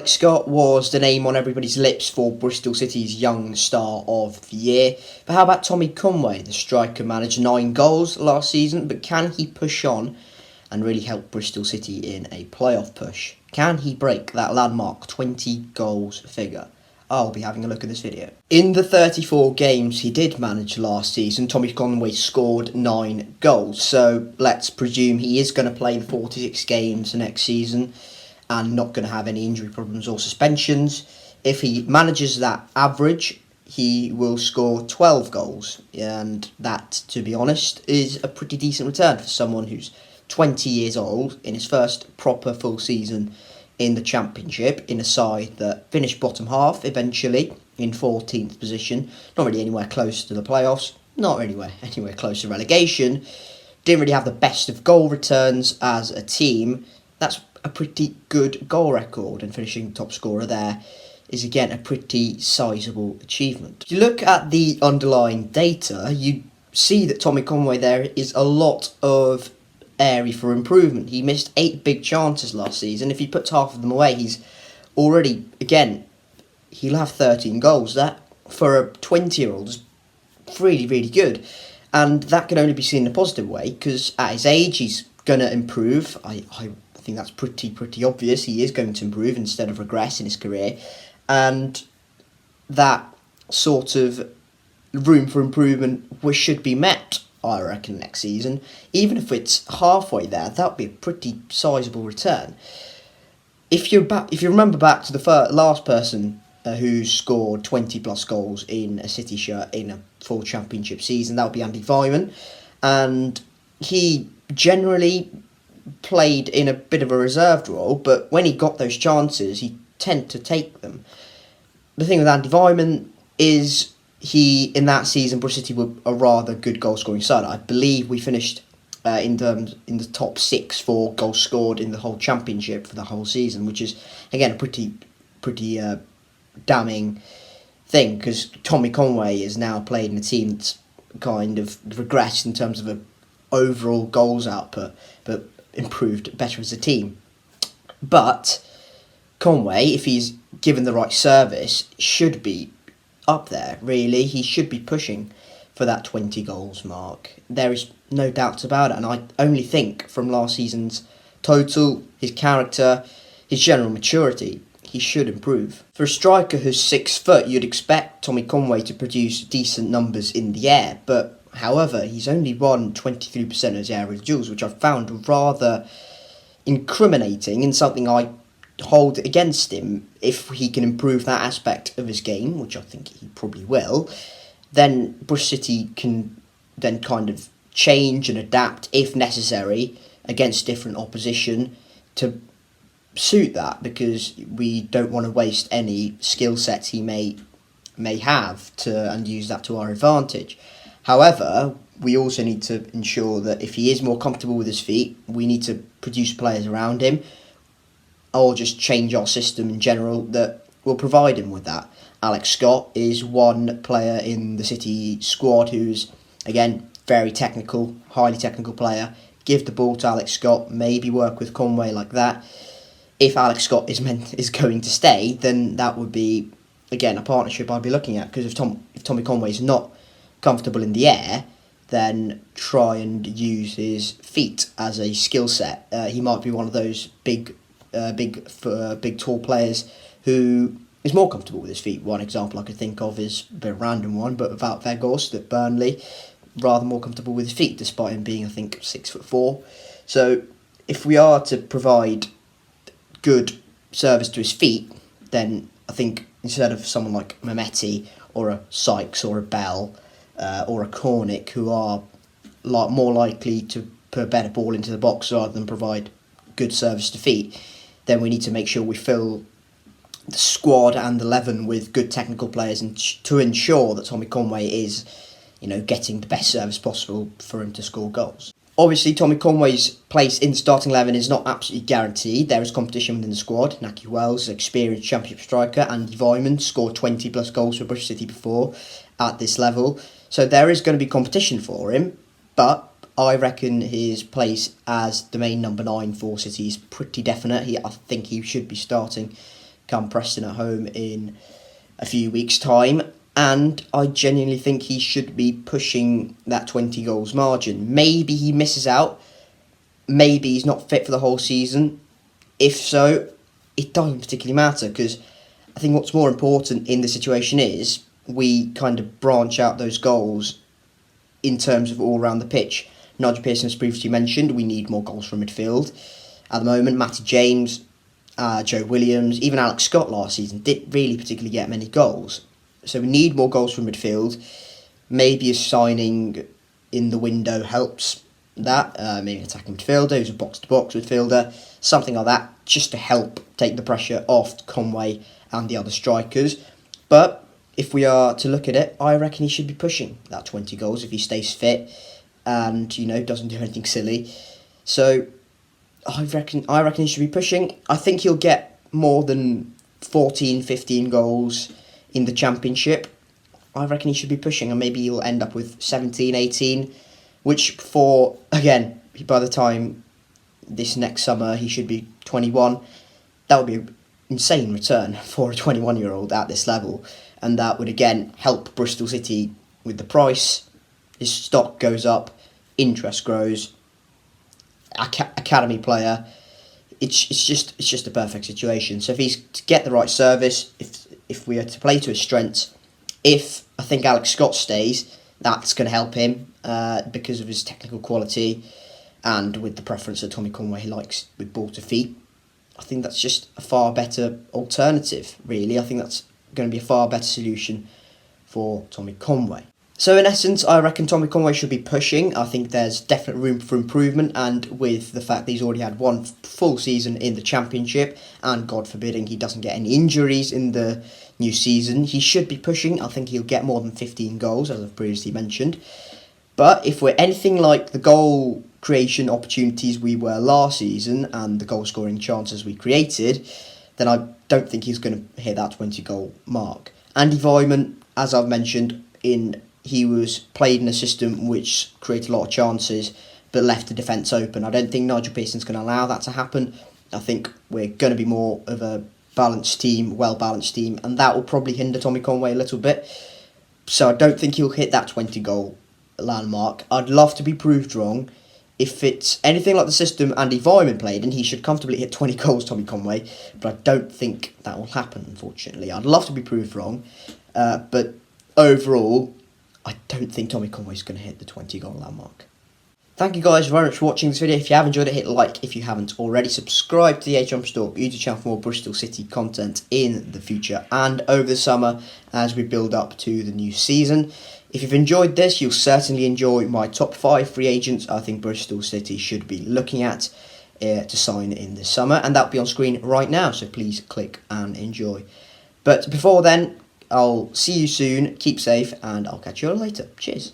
Alex Scott was the name on everybody's lips for Bristol City's Young Star of the Year. But how about Tommy Conway? The striker managed 9 goals last season, but can he push on and really help Bristol City in a playoff push? Can he break that landmark 20 goals figure? I'll be having a look at this video. In the 34 games he did manage last season, Tommy Conway scored 9 goals. So let's presume he is going to play the 46 games next season and not going to have any injury problems or suspensions. If he manages that average, he will score 12 goals. And that, to be honest, is a pretty decent return for someone who's 20 years old in his first proper full season in the Championship, in a side that finished bottom half eventually in 14th position. Not really anywhere close to the playoffs, not anywhere close to relegation. Didn't really have the best of goal returns as a team. That's a pretty good goal record, and finishing top scorer there is again a pretty sizable achievement. If you look at the underlying data, you see that Tommy Conway there is a lot of area for improvement. He missed 8 big chances last season. If he puts half of them away, he's already, again, he'll have 13 goals. That, for a 20-year-old, is really, really good. And that can only be seen in a positive way, because at his age, he's going to improve. I think that's pretty obvious. He is going to improve instead of regress in his career. And that sort of room for improvement should be met, I reckon, next season. Even if it's halfway there, that would be a pretty sizable return. If you remember back to the last person who scored 20 plus goals in a City shirt in a full Championship season, that would be Andy Vyman, and he generally played in a bit of a reserved role, but when he got those chances, he tended to take them. The thing with Andy Vyman is, in that season, Bristol City were a rather good goal-scoring side. I believe we finished in the top 6 for goals scored in the whole Championship for the whole season, which is, again, a pretty damning thing, because Tommy Conway is now played in a team that's kind of regressed in terms of a overall goals output, but improved better as a team. But Conway, if he's given the right service, should be up there, really. He should be pushing for that 20 goals mark. There is no doubts about it, and I only think from last season's total, his character, his general maturity, he should improve. For a striker who's 6 foot, you'd expect Tommy Conway to produce decent numbers in the air, but however, he's only won 23% of his aerial duels, which I found rather incriminating, and something I hold against him. If he can improve that aspect of his game, which I think he probably will, then Bristol City can then kind of change and adapt if necessary against different opposition to suit that, because we don't want to waste any skill sets he may have and use that to our advantage. However, we also need to ensure that if he is more comfortable with his feet, we need to produce players around him, or just change our system in general that will provide him with that. Alex Scott is one player in the City squad who's, again, very technical, highly technical player. Give the ball to Alex Scott, maybe work with Conway like that. If Alex Scott is going to stay, then that would be, again, a partnership I'd be looking at, because if Tommy Conway is not comfortable in the air, then try and use his feet as a skill set. He might be one of those big tall players who is more comfortable with his feet. One example I could think of is a bit of a random one, but without Weghorst at Burnley, rather more comfortable with his feet, despite him being, I think, 6'4". So if we are to provide good service to his feet, then I think instead of someone like Mehmeti or a Sykes or a Bell or a Cornick, who are more likely to put a better ball into the box rather than provide good service to feet, then we need to make sure we fill the squad and the 11 with good technical players, and to ensure that Tommy Conway is, getting the best service possible for him to score goals. Obviously, Tommy Conway's place in the starting 11 is not absolutely guaranteed. There is competition within the squad. Naki Wells, experienced Championship striker, Andy Vyman scored 20 plus goals for Bristol City before at this level. So there is going to be competition for him, but I reckon his place as the main number 9 for City is pretty definite. I think he should be starting come Preston at home in a few weeks' time. And I genuinely think he should be pushing that 20 goals margin. Maybe he misses out. Maybe he's not fit for the whole season. If so, it doesn't particularly matter, because I think what's more important in the situation is we kind of branch out those goals in terms of all around the pitch. Nigel Pearson has previously mentioned we need more goals from midfield. At the moment, Matty James, Joe Williams, even Alex Scott last season didn't really particularly get many goals. So we need more goals from midfield. Maybe a signing in the window helps that. Maybe an attacking midfielder who's a box-to-box midfielder, something like that, just to help take the pressure off Conway and the other strikers. But if we are to look at it, I reckon he should be pushing that 20 goals if he stays fit and, doesn't do anything silly. So I reckon he should be pushing. I think he'll get more than 14, 15 goals in the Championship. I reckon he should be pushing, and maybe he'll end up with 17, 18, which again, by the time this next summer he should be 21. That would be an insane return for a 21-year-old at this level, and that would again help Bristol City with the price. His stock goes up, interest grows, academy player. It's just a perfect situation. So if he's to get the right service, if we are to play to his strengths, if I think Alex Scott stays, that's going to help him because of his technical quality and with the preference that Tommy Conway likes with ball to feet. I think that's just a far better alternative, really. I think that's going to be a far better solution for Tommy Conway. So in essence, I reckon Tommy Conway should be pushing. I think there's definite room for improvement, and with the fact that he's already had one full season in the Championship, and God forbidding he doesn't get any injuries in the new season, he should be pushing. I think he'll get more than 15 goals, as I've previously mentioned. But if we're anything like the goal creation opportunities we were last season and the goal scoring chances we created, then I don't think he's going to hit that 20 goal mark. Andy Vyman, as I've mentioned, he was played in a system which created a lot of chances but left the defence open. I don't think Nigel Pearson's going to allow that to happen. I think we're going to be more of a balanced team, well-balanced team, and that will probably hinder Tommy Conway a little bit. So I don't think he'll hit that 20 goal landmark. I'd love to be proved wrong. If it's anything like the system Andy Vyman played in, he should comfortably hit 20 goals, Tommy Conway, but I don't think that will happen, unfortunately. I'd love to be proved wrong, but overall, I don't think Tommy Conway's going to hit the 20 goal landmark. Thank you guys very much for watching this video. If you have enjoyed it, hit like. If you haven't already, subscribe to the H Store YouTube channel for more Bristol City content in the future and over the summer as we build up to the new season. If you've enjoyed this, you'll certainly enjoy my top 5 free agents I think Bristol City should be looking at to sign in this summer, and that'll be on screen right now, so please click and enjoy. But before then, I'll see you soon, keep safe, and I'll catch you all later. Cheers.